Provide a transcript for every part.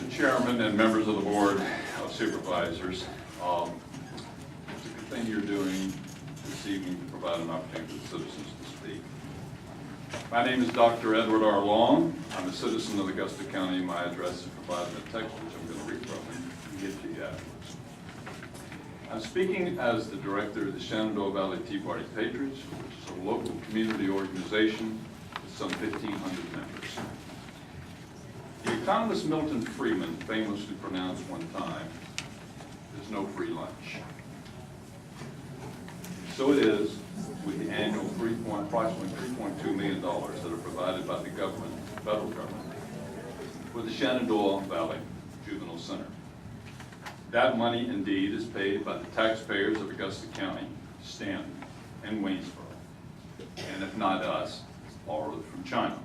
Mr. Chairman and members of the Board of Supervisors, it's a good thing you're doing this evening to provide an opportunity for citizens to speak. My name is Dr. Edward R. Long. I'm a citizen of Augusta County. My address is provided in text, which I'm going to read from and get to you afterwards. I'm speaking as the director of the Shenandoah Valley Tea Party Patriots, which is a local community organization with some 1,500 members. The economist Milton Friedman famously pronounced one time, "There's no free lunch." So it is with the annual approximately $3.2 million that are provided by the government, federal government, for the Shenandoah Valley Juvenile Center. That money indeed is paid by the taxpayers of Augusta County, Stanton, and Waynesboro. And if not us, it's borrowed from China.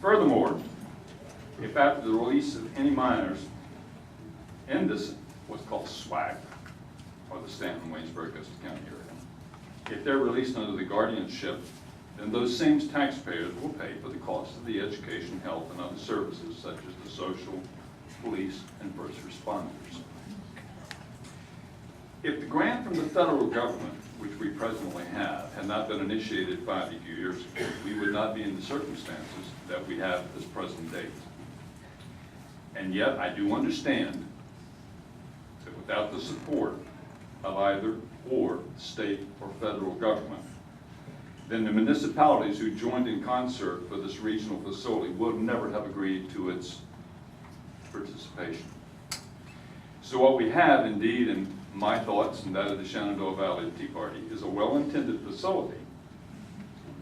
Furthermore, if after the release of any minors in this what's called SWAC, or the Stanton, Waynesboro, Augusta County area, if they're released under the guardianship, then those same taxpayers will pay for the cost of the education, health, and other services such as the social, police, and first responders. If the grant from the federal government, which we presently have, had not been initiated 5 years ago, we would not be in the circumstances that we have at this present date. And yet, I do understand that without the support of either or state or federal government, then the municipalities who joined in concert for this regional facility would never have agreed to its participation. So what we have indeed, in my thoughts and that of the Shenandoah Valley Tea Party, is a well-intended facility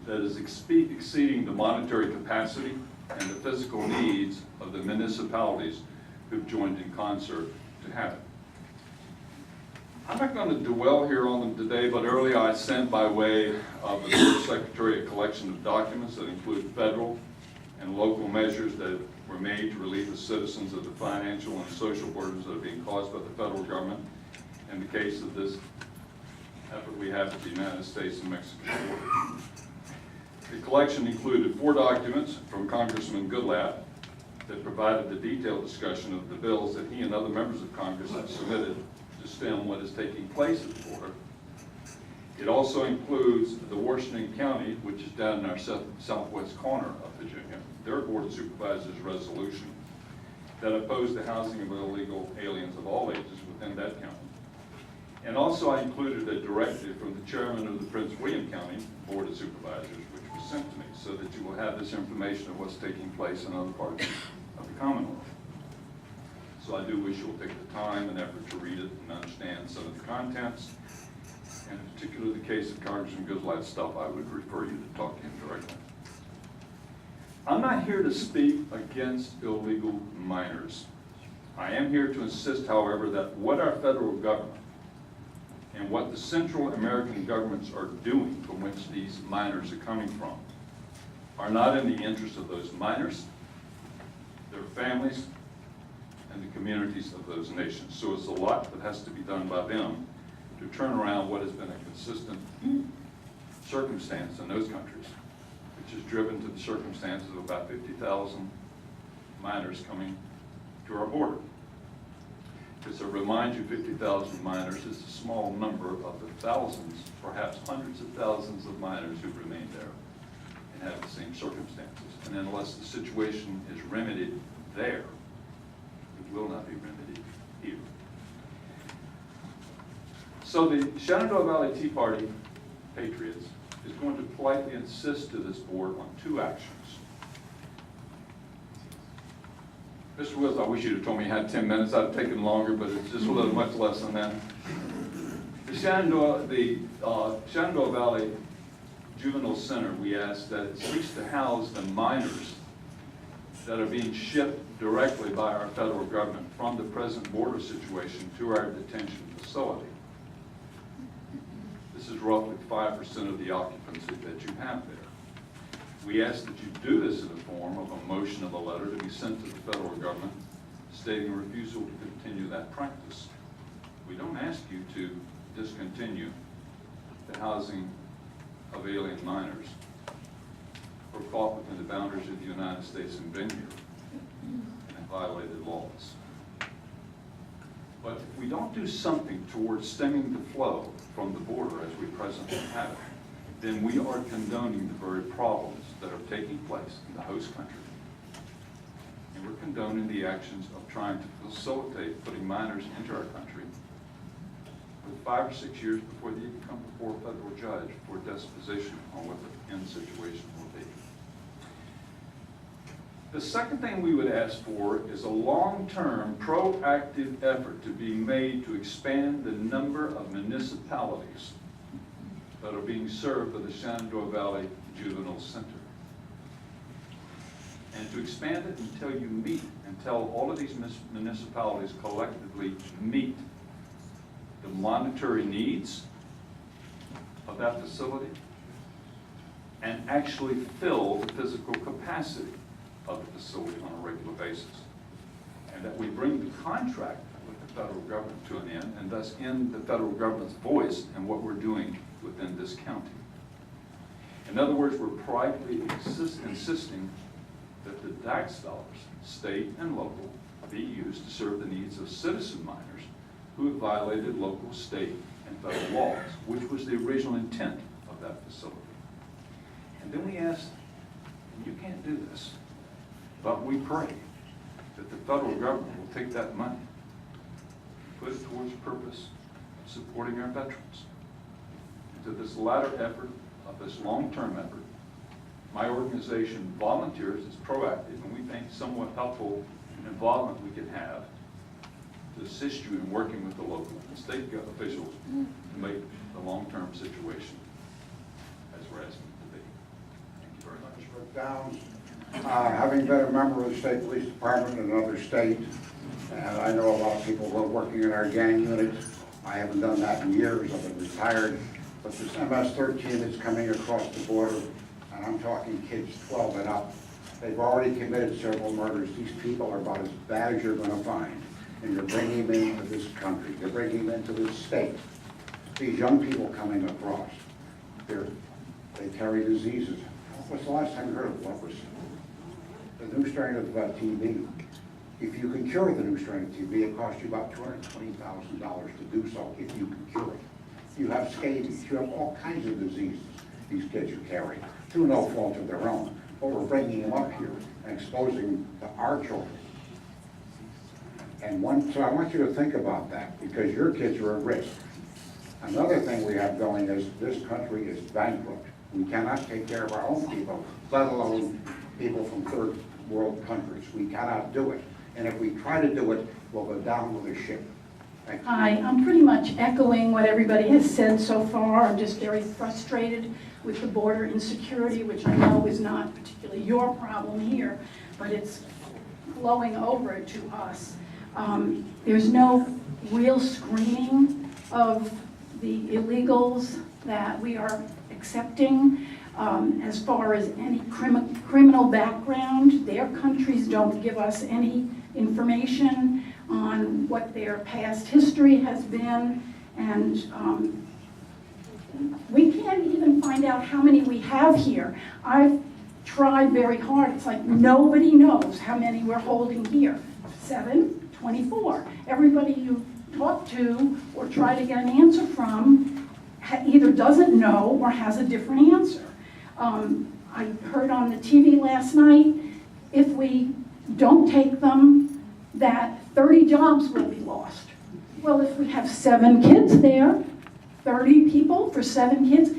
that is exceeding the monetary capacity and the physical needs of the municipalities who've joined in concert to have it. I'm not going to dwell here on them today, but earlier I sent by way of the Board Secretary a collection of documents that include federal and local measures that were made to relieve the citizens of the financial and social burdens that are being caused by the federal government in the case of this effort we have at the United States and Mexico border. The collection included 4 documents from Congressman Goodlatte that provided the detailed discussion of the bills that he and other members of Congress have submitted to stem what is taking place at the border. It also includes the Washington County, which is down in our southwest corner of Virginia, their Board of Supervisors resolution that opposed the housing of illegal aliens of all ages within that county. And also I included a directive from the chairman of the Prince William County Board of Supervisors, which was sent to me, so that you will have this information of what's taking place in other parts of the Commonwealth. So I do wish you'll take the time and effort to read it and understand some of the contents. And in particular, the case of Congressman Goodlatte's stuff, I would refer you to talk to him directly. I'm not here to speak against illegal minors. I am here to insist, however, that what our federal government and what the Central American governments are doing from which these minors are coming from are not in the interest of those minors, their families, and the communities of those nations. So it's a lot that has to be done by them to turn around what has been a consistent circumstance in those countries, which has driven to the circumstances of about 50,000 minors coming to our border. Just to remind you, 50,000 minors is a small number of the thousands, perhaps hundreds of thousands of minors who remain there and have the same circumstances. And unless the situation is remedied there, it will not be remedied here. So the Shenandoah Valley Tea Party Patriots is going to politely insist to this board on 2 actions. Mr. Wills, I wish you'd have told me you had 10 minutes. I'd have taken longer, but it's just a little much less than that. The Shenandoah Valley Juvenile Center, we ask that it seeks to house the minors that are being shipped directly by our federal government from the present border situation to our detention facility. This is roughly 5% of the occupancy that you have there. We ask that you do this in the form of a motion of a letter to be sent to the federal government stating a refusal to continue that practice. We don't ask you to discontinue the housing of alien minors or caught within the boundaries of the United States and been here and violated laws. But if we don't do something towards stemming the flow from the border as we presently have it, then we are condoning the very problems that are taking place in the host country. And we're condoning the actions of trying to facilitate putting minors into our country with 5 or 6 years before they even come before a federal judge for disposition on what the end situation will be. The second thing we would ask for is a long-term proactive effort to be made to expand the number of municipalities that are being served by the Shenandoah Valley Juvenile Center. And to expand it until all of these municipalities collectively meet the monetary needs of that facility and actually fill the physical capacity of the facility on a regular basis. And that we bring the contract with the federal government to an end, and thus end the federal government's voice in what we're doing within this county. In other words, we're privately insisting that the tax dollars, state and local, be used to serve the needs of citizen minors who have violated local, state, and federal laws, which was the original intent of that facility. And then we asked, you can't do this, but we pray that the federal government will take that money and put it towards the purpose of supporting our veterans. And to this latter effort, of this long-term effort, my organization volunteers, is proactive, and we think somewhat helpful involvement we can have to assist you in working with the local and state officials to make the long-term situation as we're asking it to be. Thank you very much. Mr. Downs, having been a member of the state police department in another state, and I know a lot of people who are working in our gang units. I haven't done that in years. I've been retired. But this MS-13 that's coming across the border, and I'm talking kids 12 and up, they've already committed several murders. These people are about as bad as you're going to find. And you're bringing them into this country. You're bringing them into this state. These young people coming across, they carry diseases. What's the last time you heard of leprosy? The new strain of TB. If you can cure the new strain of TB, it costs you about $220,000 to do so if you can cure it. You have scabies, you have all kinds of diseases these kids are carrying, through no fault of their own. But we're bringing them up here and exposing to our children. And so I want you to think about that, because your kids are at risk. Another thing we have going is this country is bankrupt. We cannot take care of our own people, let alone people from third world countries. We cannot do it. And if we try to do it, we'll go down with the ship. Hi, I'm pretty much echoing what everybody has said so far. I'm just very frustrated with the border insecurity, which I know is not particularly your problem here, but it's flowing over to us. There's no real screening of the illegals that we are accepting as far as any criminal background. Their countries don't give us any information on what their past history has been, and we can't even find out how many we have here. I've tried very hard. It's like nobody knows how many we're holding here. 7, 24. Everybody you talk to or try to get an answer from either doesn't know or has a different answer. I heard on the TV last night, if we don't take them, that 30 jobs will be lost. Well, if we have 7 kids there, 30 people for 7 kids,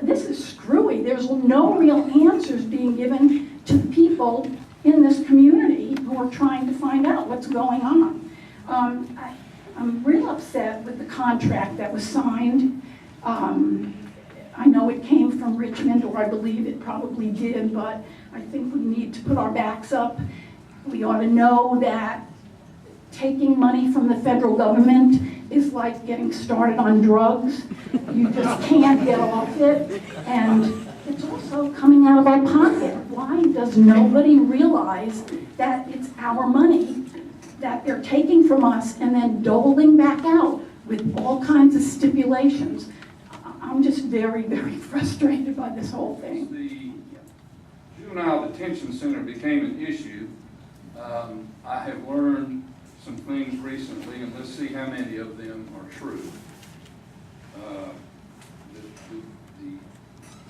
this is screwy. There's no real answers being given to the people in this community who are trying to find out what's going on. I'm real upset with the contract that was signed. I know it came from Richmond, or I believe it probably did, but I think we need to put our backs up. We ought to know that taking money from the federal government is like getting started on drugs. You just can't get off it, and it's also coming out of our pocket. Why does nobody realize that it's our money that they're taking from us and then doling back out with all kinds of stipulations? I'm just very, very frustrated by this whole thing. The Juvenile Detention Center became an issue I have learned some things recently, and let's see how many of them are true. The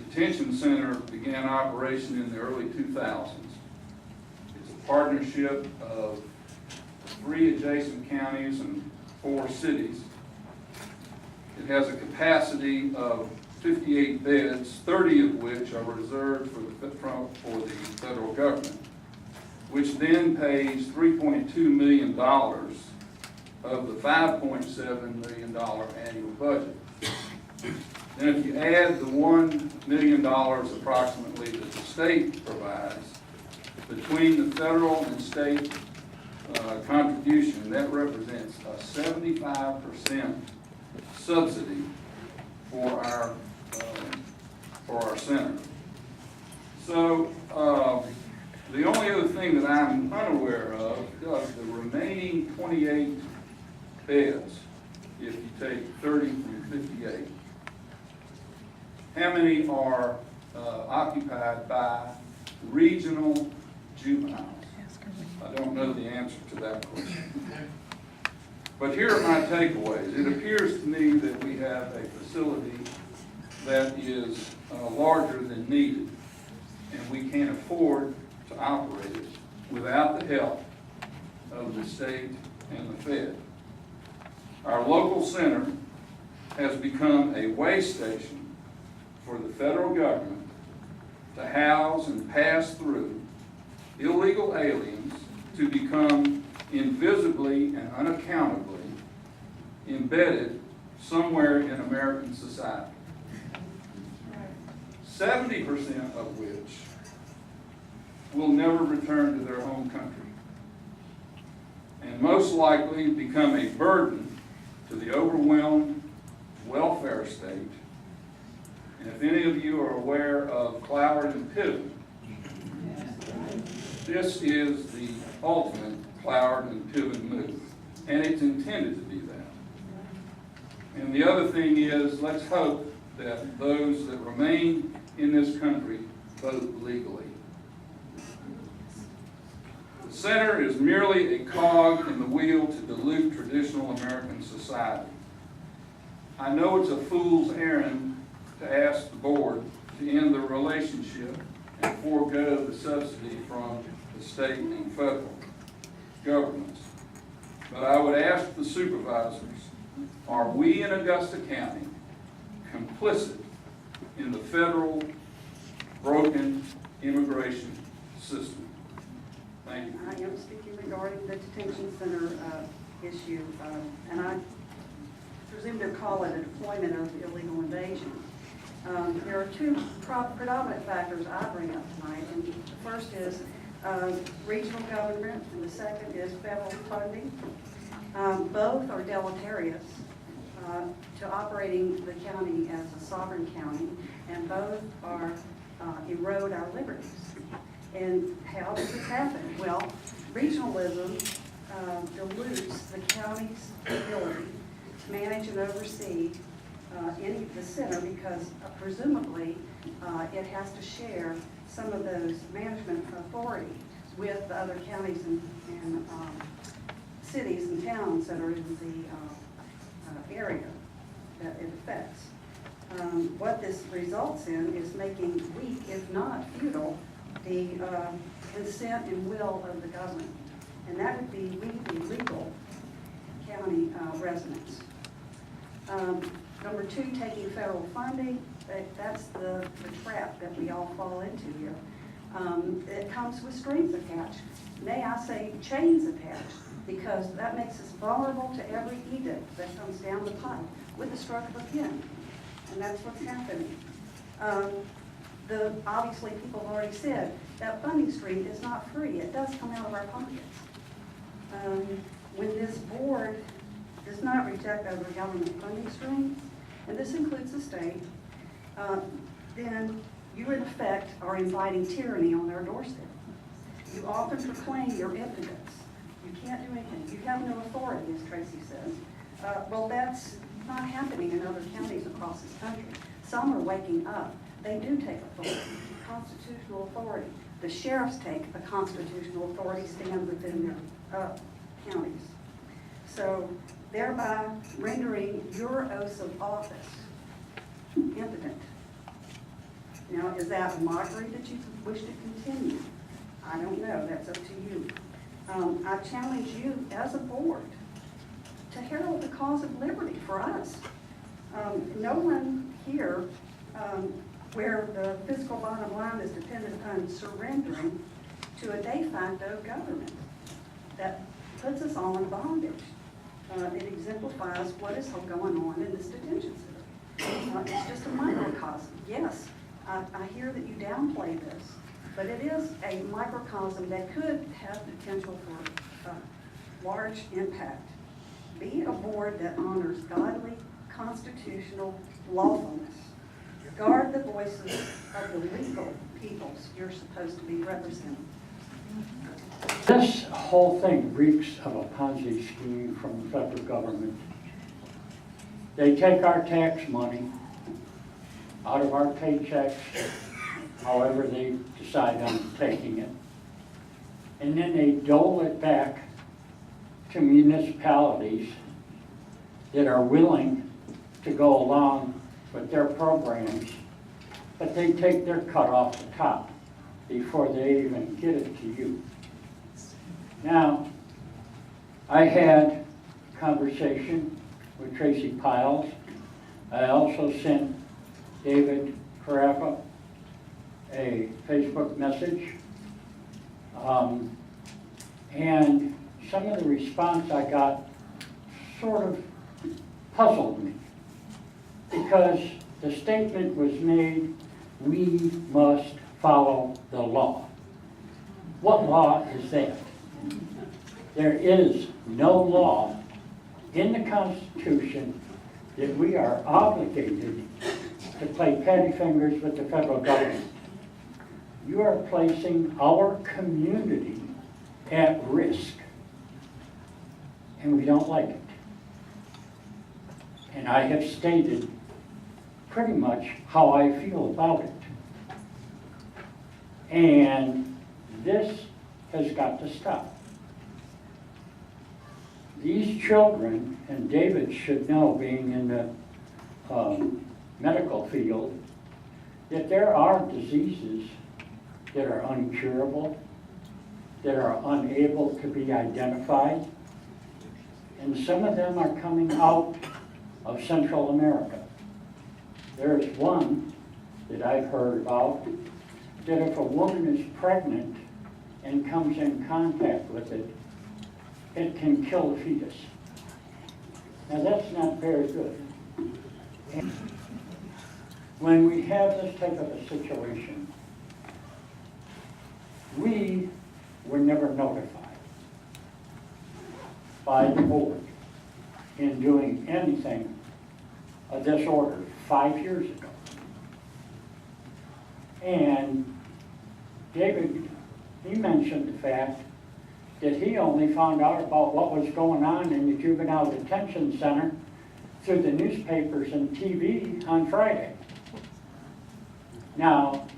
detention center began operation in the early 2000s. It's a partnership of 3 adjacent counties and 4 cities. It has a capacity of 58 beds, 30 of which are reserved for the federal government, which then pays $3.2 million of the $5.7 million annual budget. And if you add the $1 million approximately that the state provides, between the federal and state contribution, that represents a 75% subsidy for our center. So the only other thing that I'm unaware of the remaining 28 beds, if you take 30 from 58, how many are occupied by regional juveniles? I don't know the answer to that question. But here are my takeaways. It appears to me that we have a facility that is larger than needed, and we can't afford to operate it without the help of the state and the Fed. Our local center has become a way station for the federal government to house and pass through illegal aliens to become invisibly and unaccountably embedded somewhere in American society. 70% of which will never return to their home country, and most likely become a burden to the overwhelmed welfare state. And if any of you are aware of Cloward and Piven, this is the ultimate Cloward and Piven move, and it's intended to be that. And the other thing is, let's hope that those that remain in this country vote legally. The center is merely a cog in the wheel to dilute traditional American society. I know it's a fool's errand to ask the board to end the relationship and forego the subsidy from the state and federal governments. But I would ask the supervisors, are we in Augusta County complicit in the federal broken immigration system? Thank you. I am speaking regarding the detention center issue, and I presume to call it a deployment of illegal invasion. There are 2 predominant factors I bring up tonight, and the first is regional government, and the second is federal funding. Both are deleterious to operating the county as a sovereign county, and both are erode our liberties. And how does this happen? Well, regionalism dilutes the county's ability to manage and oversee the center, because presumably it has to share some of those management authority with the other counties and cities and towns that are in the area that it affects. What this results in is making weak, if not futile, the consent and will of the government. And that would be we, the legal county residents. Number 2, taking federal funding, that's the trap that we all fall into here. It comes with strings attached. May I say chains attached, because that makes us vulnerable to every edict that comes down the pipe with the stroke of a pen. And that's what's happening. Obviously, people have already said that funding stream is not free. It does come out of our pockets. When this board does not reject other government funding streams, and this includes the state, then you in effect are inviting tyranny on their doorstep. You often proclaim your impotence. You can't do anything. You have no authority, as Tracy says. Well, that's not happening in other counties across this country. Some are waking up. They do take authority, constitutional authority. the sheriffs take a constitutional authority stand within their counties. So thereby rendering your oaths of office impotent. Now, is that a mockery that you wish to continue? I don't know, that's up to you. I challenge you as a board to herald the cause of liberty for us. No one here where the fiscal bottom line is dependent upon surrendering to a de facto government that puts us all in bondage. It exemplifies what is going on in this detention center. It's just a microcosm. Yes, I hear that you downplay this, but it is a microcosm that could have potential for large impact. Be a board that honors godly, constitutional lawfulness. Guard the voices of the legal peoples you're supposed to be representing. This whole thing reeks of a Ponzi scheme from the federal government. They take our tax money out of our paychecks, however they decide on taking it, and then they dole it back to municipalities that are willing to go along with their programs, but they take their cut off the top before they even get it to you. Now, I had a conversation with Tracy Piles. I also sent David Carappa a Facebook message. And some of the response I got sort of puzzled me, because the statement was made, we must follow the law. What law is that? There is no law in the Constitution that we are obligated to play patty fingers with the federal government. You are placing our community at risk, and we don't like it. And I have stated pretty much how I feel about it. And this has got to stop. These children, and David should know, being in the medical field, that there are diseases that are incurable, that are unable to be identified, and some of them are coming out of Central America. There's one that I've heard about, that if a woman is pregnant and comes in contact with it, it can kill the fetus. Now that's not very good. And when we have this type of a situation, we were never notified by the board in doing anything of this order 5 years ago. And David, he mentioned the fact that he only found out about what was going on in the Juvenile Detention Center through the newspapers and TV on Friday. Now,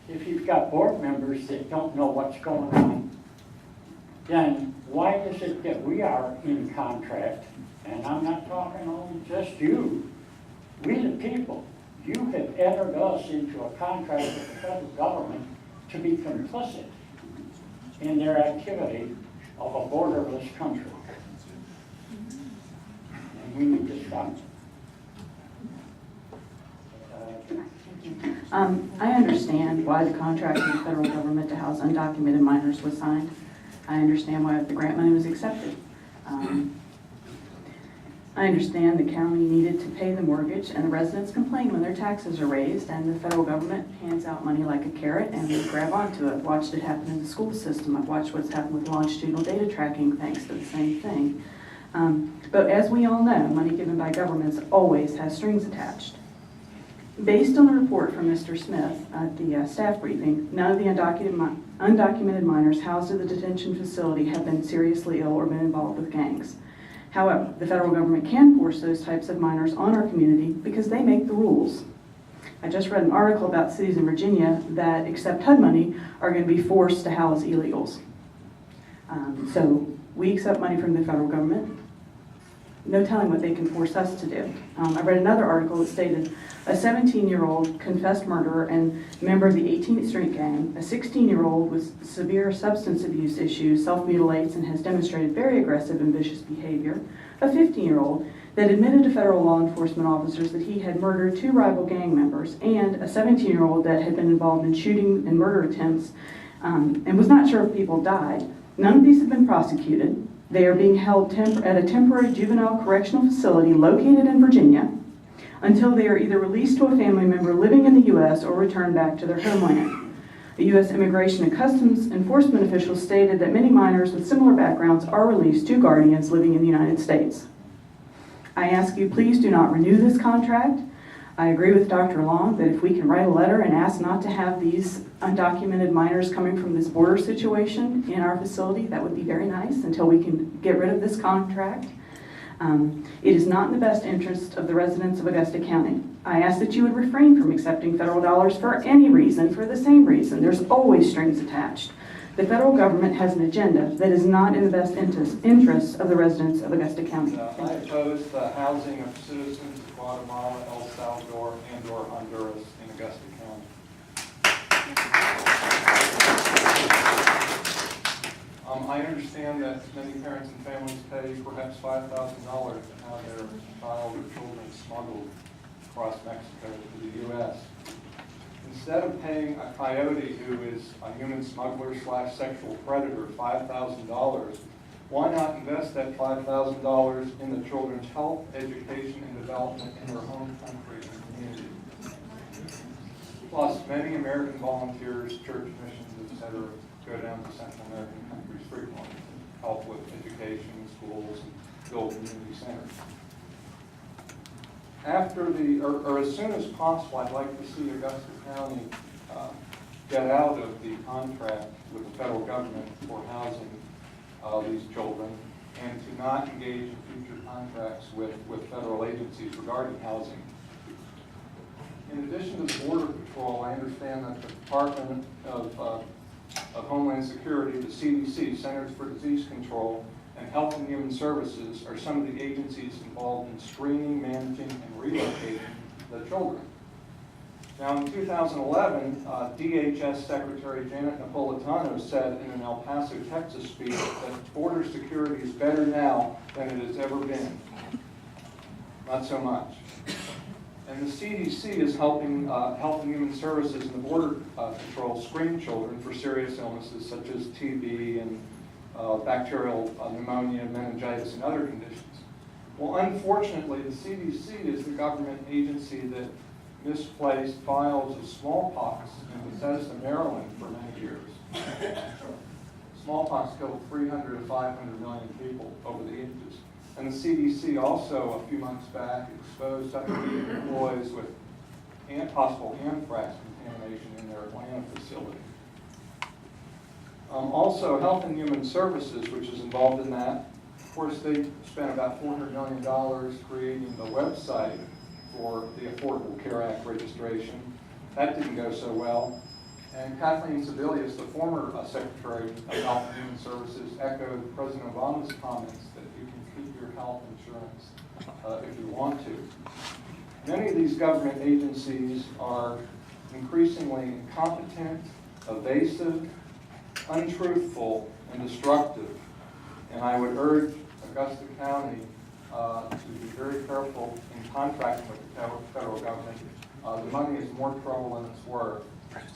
if you've got board members that don't know what's going on, then why is it that we are in contract, and I'm not talking only just you, we the people, you have entered us into a contract with the federal government to be complicit in their activity of a borderless country. And we need to stop it. I understand why the contract with the federal government to house undocumented minors was signed. I understand why the grant money was accepted. I understand the county needed to pay the mortgage, and the residents complain when their taxes are raised, and the federal government hands out money like a carrot, and we grab onto it. I've watched it happen in the school system. I've watched what's happened with longitudinal data tracking thanks to the same thing. But as we all know, money given by governments always has strings attached. Based on the report from Mr. Smith at the staff briefing, none of the undocumented minors housed at the detention facility have been seriously ill or been involved with gangs. However, the federal government can force those types of minors on our community because they make the rules. I just read an article about cities in Virginia that accept HUD money are going to be forced to house illegals. So we accept money from the federal government. No telling what they can force us to do. I read another article that stated a 17-year-old confessed murderer and member of the 18th Street Gang, a 16-year-old with severe substance abuse issues, self-mutilates and has demonstrated very aggressive and vicious behavior, a 15-year-old that admitted to federal law enforcement officers that he had murdered 2 rival gang members, and a 17-year-old that had been involved in shooting and murder attempts and was not sure if people died. None of these have been prosecuted. They are being held at a temporary juvenile correctional facility located in Virginia until they are either released to a family member living in the U.S. or returned back to their homeland. The U.S. Immigration and Customs Enforcement officials stated that many minors with similar backgrounds are released to guardians living in the United States. I ask you, please do not renew this contract. I agree with Dr. Long that if we can write a letter and ask not to have these undocumented minors coming from this border situation in our facility, that would be very nice until we can get rid of this contract. It is not in the best interest of the residents of Augusta County. I ask that you would refrain from accepting federal dollars for any reason, for the same reason. There's always strings attached. The federal government has an agenda that is not in the best interests of the residents of Augusta County. I oppose the housing of citizens of Guatemala, El Salvador, and/or Honduras in Augusta County. I understand that many parents and families pay perhaps $5,000 to have their child or children smuggled across Mexico to the U.S. Instead of paying a coyote who is a human smuggler / sexual predator $5,000, why not invest that $5,000 in the children's health, education, and development in their home country and community? Plus, many American volunteers, church missions, etc., go down to Central American countries frequently to help with education, schools, and build community centers. After or as soon as possible, I'd like to see Augusta County get out of the contract with the federal government for housing these children, and to not engage in future contracts with federal agencies regarding housing. In addition to the Border Patrol, I understand that the Department of Homeland Security, the CDC, Centers for Disease Control, and Health and Human Services are some of the agencies involved in screening, managing, and relocating the children. Now, in 2011, DHS Secretary Janet Napolitano said in an El Paso, Texas speech that border security is better now than it has ever been. Not so much. And the CDC is helping Health and Human Services and the Border Patrol screen children for serious illnesses such as TB and bacterial pneumonia, meningitis, and other conditions. Well, unfortunately, the CDC is the government agency that misplaced vials of smallpox in Bethesda, Maryland for many years. Smallpox killed 300 to 500 million people over the ages. And the CDC also, a few months back, exposed 100 employees with possible anthrax contamination in their Atlanta facility. Also, Health and Human Services, which is involved in that, of course, they spent about $400 million creating the website for the Affordable Care Act registration. That didn't go so well. And Kathleen Sebelius, the former Secretary of Health and Human Services, echoed President Obama's comments that you can keep your health insurance if you want to. Many of these government agencies are increasingly incompetent, evasive, untruthful, and destructive. And I would urge Augusta County to be very careful in contracting with the federal government. The money is more trouble than it's worth.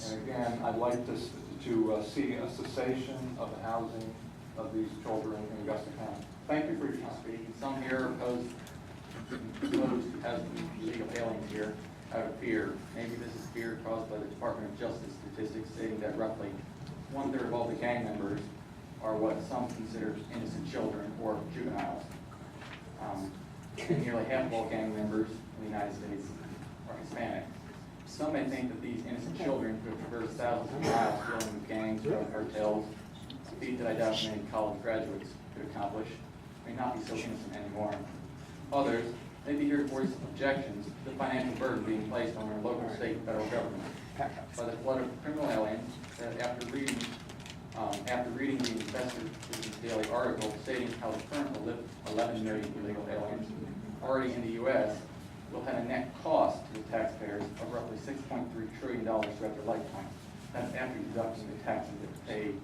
And again, I'd like to see a cessation of the housing of these children in Augusta County. Thank you for your time. Some here oppose housing illegal aliens here out of fear. Maybe this is fear caused by the Department of Justice statistics stating that roughly 1/3 of all the gang members are what some consider innocent children or juveniles. And nearly half of all gang members in the United States are Hispanic. Some may think that these innocent children who have traversed thousands of miles dealing with gangs, drug cartels, a feat that I doubt many college graduates could accomplish, may not be so innocent anymore. Others, they'd be here to voice objections to the financial burden being placed on our local, state, and federal government by the flood of criminal aliens that after reading the Investor Business Daily article stating how the current 11 million illegal aliens already in the U.S. will have a net cost to the taxpayers of roughly $6.3 trillion throughout their lifetime. That's after deducting the taxes that they paid.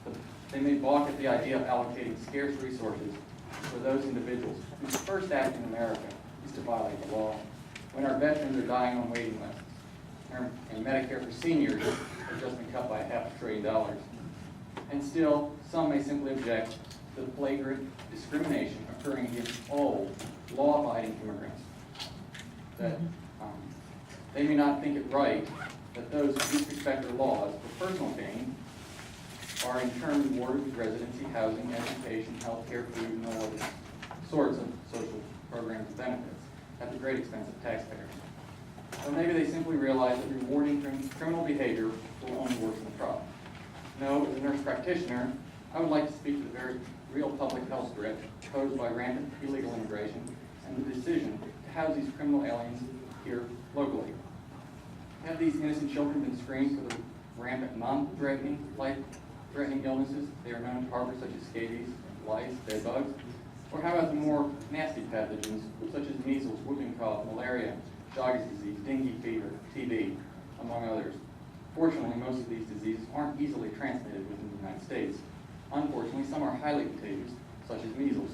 But they may balk at the idea of allocating scarce resources for those individuals whose first act in America is to violate the law. When our veterans are dying on waiting lists, and Medicare for seniors has just been cut by $500 billion. And still, some may simply object to the flagrant discrimination occurring against all law-abiding immigrants. That they may not think it right that those who disrespect their laws for personal gain are in turn rewarded with residency, housing, education, health care, food, and all other sorts of social programs and benefits at the great expense of taxpayers. Or maybe they simply realize that rewarding criminal behavior will only worsen the problem. No, as a nurse practitioner, I would like to speak to the very real public health threat posed by rampant illegal immigration and the decision to house these criminal aliens here locally. Have these innocent children been screened for the rampant non-threatening, life-threatening illnesses they are known to harbor, such as scabies, lice, bedbugs? Or how about the more nasty pathogens, such as measles, whooping cough, malaria, Chagas disease, dengue fever, TB, among others? Fortunately, most of these diseases aren't easily transmitted within the United States. Unfortunately, some are highly contagious, such as measles.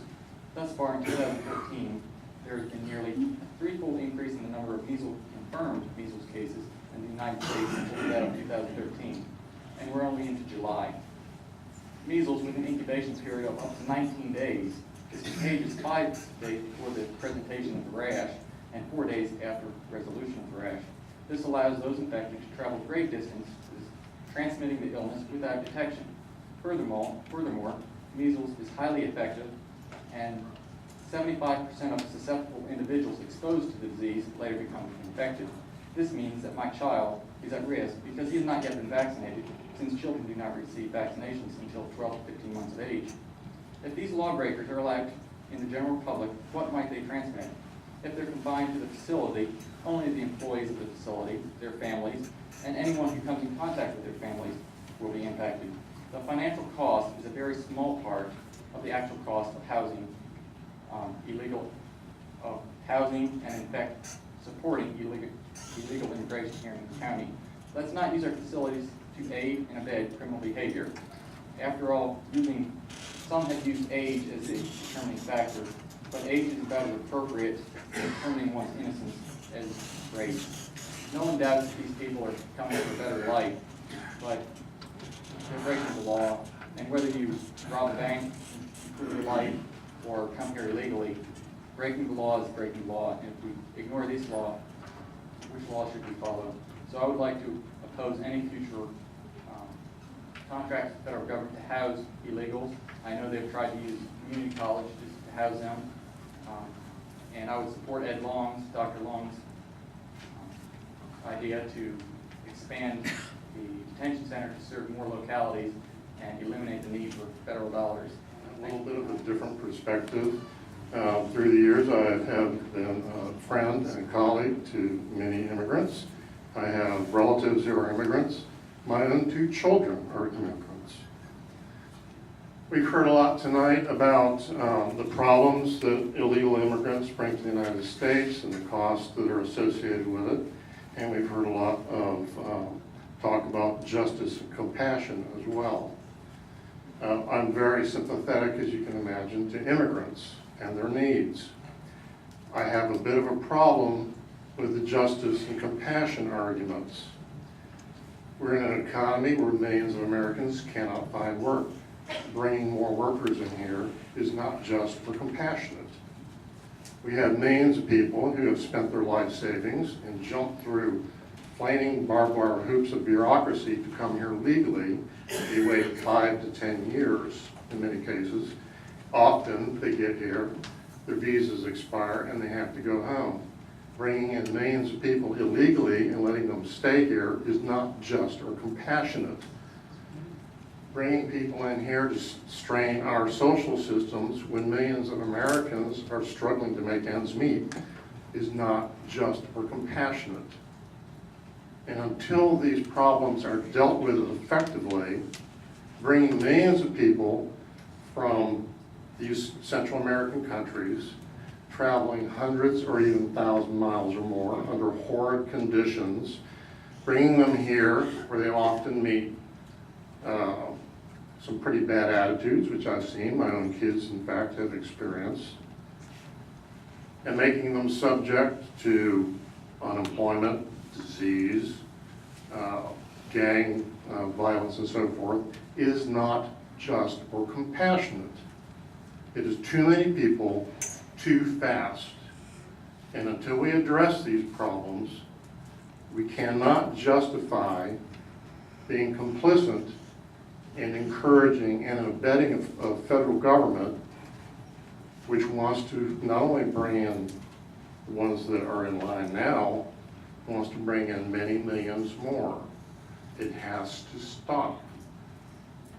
Thus far in 2013, there has been nearly a threefold increase in the number of confirmed measles cases in the United States since that of 2013, and we're only into July. Measles, with an incubation period of up to 19 days, is contagious 5 days before the presentation of the rash and 4 days after resolution of the rash. This allows those infected to travel great distances, transmitting the illness without detection. Furthermore, measles is highly effective, and 75% of susceptible individuals exposed to the disease later become infected. This means that my child is at risk because he has not yet been vaccinated, since children do not receive vaccinations until 12 to 15 months of age. If these lawbreakers are allowed in the general public, what might they transmit? If they're confined to the facility, only the employees of the facility, their families, and anyone who comes in contact with their families will be impacted. The financial cost is a very small part of the actual cost of housing and in fact supporting illegal immigration here in the county. Let's not use our facilities to aid and abet criminal behavior. After all, some have used age as a determining factor, but age is about as appropriate in determining one's innocence as race. No one doubts that these people are coming for a better life, but they're breaking the law, and whether you rob a bank, improve your life, or come here illegally, breaking the law is breaking the law, and if we ignore this law, which law should we follow? So I would like to oppose any future contracts with the federal government to house illegals. I know they've tried to use community colleges to house them, and I would support Dr. Long's idea to expand the detention center to serve more localities and eliminate the need for federal dollars. A little bit of a different perspective. Through the years, I have been a friend and colleague to many immigrants. I have relatives who are immigrants. My own 2 children are immigrants. We've heard a lot tonight about the problems that illegal immigrants bring to the United States and the costs that are associated with it. And we've heard a lot of talk about justice and compassion as well. I'm very sympathetic, as you can imagine, to immigrants and their needs. I have a bit of a problem with the justice and compassion arguments. We're in an economy where millions of Americans cannot find work. Bringing more workers in here is not just for compassionate. We have millions of people who have spent their life savings and jumped through flaming barbed wire hoops of bureaucracy to come here legally. They wait 5 to 10 years in many cases. Often they get here, their visas expire, and they have to go home. Bringing in millions of people illegally and letting them stay here is not just or compassionate. bringing people in here to strain our social systems when millions of Americans are struggling to make ends meet is not just or compassionate. And until these problems are dealt with effectively, bringing millions of people from these Central American countries, traveling hundreds or even 1,000 miles or more under horrid conditions, bringing them here where they often meet some pretty bad attitudes, which I've seen, my own kids in fact have experienced, and making them subject to unemployment, disease, gang violence and so forth, is not just or compassionate. It is too many people, too fast. And until we address these problems, we cannot justify being complicit in encouraging and abetting a federal government which wants to not only bring in the ones that are in line now, wants to bring in many millions more. It has to stop.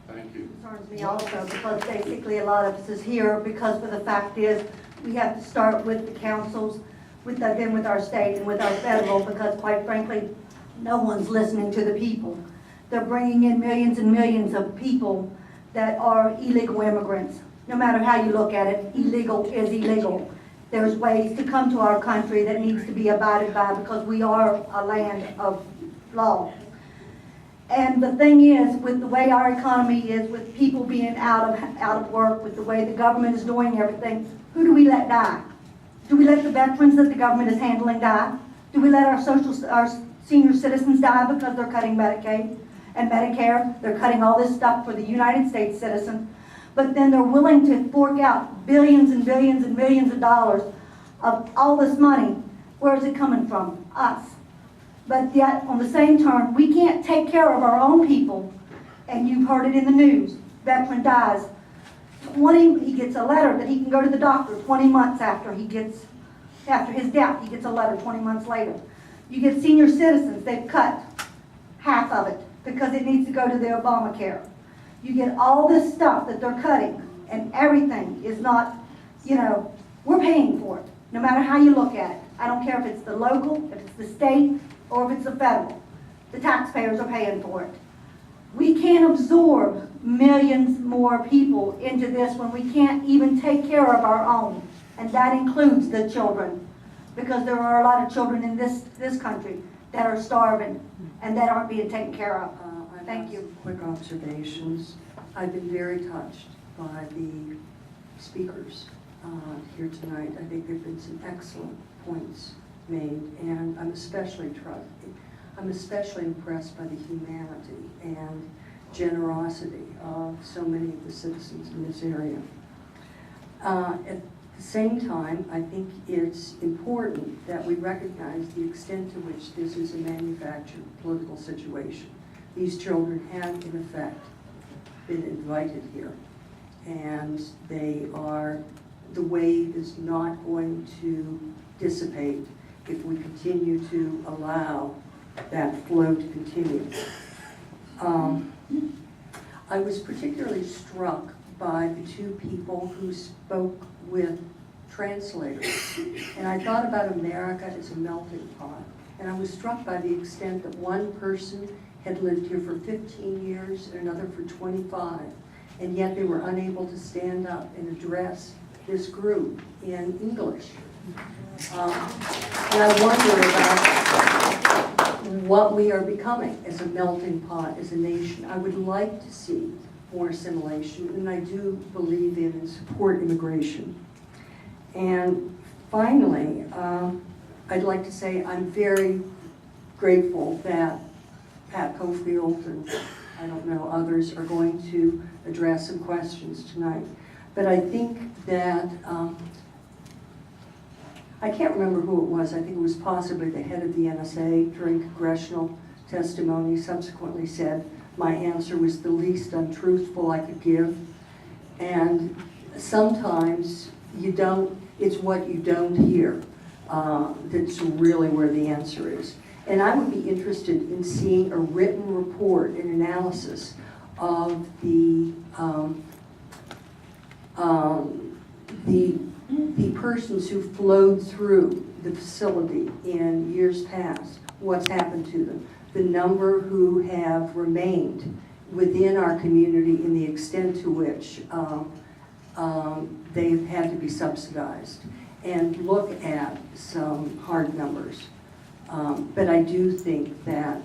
Thank you. Concerns me also, because basically a lot of us is here because the fact is we have to start with the councils, then with our state and with our federal, because quite frankly, no one's listening to the people. They're bringing in millions and millions of people that are illegal immigrants. No matter how you look at it, illegal is illegal. There's ways to come to our country that needs to be abided by because we are a land of law. And the thing is, with the way our economy is, with people being out of work, with the way the government is doing everything, who do we let die? Do we let the veterans that the government is handling die? Do we let our senior citizens die because they're cutting Medicaid and Medicare? They're cutting all this stuff for the United States citizen. But then they're willing to fork out billions and billions and millions of dollars of all this money. Where is it coming from? Us. But yet, on the same turn, we can't take care of our own people. And you've heard it in the news. Veteran dies. He gets a letter that he can go to the doctor 20 months after his death. He gets a letter 20 months later. You get senior citizens, they've cut half of it because it needs to go to the Obamacare. You get all this stuff that they're cutting, and everything is not, we're paying for it, no matter how you look at it. I don't care if it's the local, if it's the state, or if it's the federal. The taxpayers are paying for it. We can't absorb millions more people into this when we can't even take care of our own, and that includes the children, because there are a lot of children in this country that are starving and that aren't being taken care of. Thank you. Quick observations. I've been very touched by the speakers here tonight. I think there have been some excellent points made, and I'm especially impressed by the humanity and generosity of so many of the citizens in this area. At the same time, I think it's important that we recognize the extent to which this is a manufactured political situation. These children have, in effect, been invited here, and the wave is not going to dissipate if we continue to allow that flow to continue. I was particularly struck by the two people who spoke with translators, and I thought about America as a melting pot, and I was struck by the extent that one person had lived here for 15 years and another for 25, and yet they were unable to stand up and address this group in English. And I wonder about what we are becoming as a melting pot, as a nation. I would like to see more assimilation, and I do believe in and support immigration. And finally, I'd like to say I'm very grateful that Pat Cofield and I don't know others are going to address some questions tonight. But I think that, I can't remember who it was, I think it was possibly the head of the NSA during congressional testimony subsequently said my answer was the least untruthful I could give. And sometimes it's what you don't hear that's really where the answer is. And I would be interested in seeing a written report and analysis of the persons who flowed through the facility in years past, what's happened to them, the number who have remained within our community in the extent to which they've had to be subsidized, and look at some hard numbers. But I do think that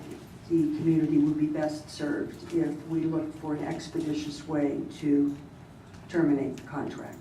the community would be best served if we look for an expeditious way to terminate the contract.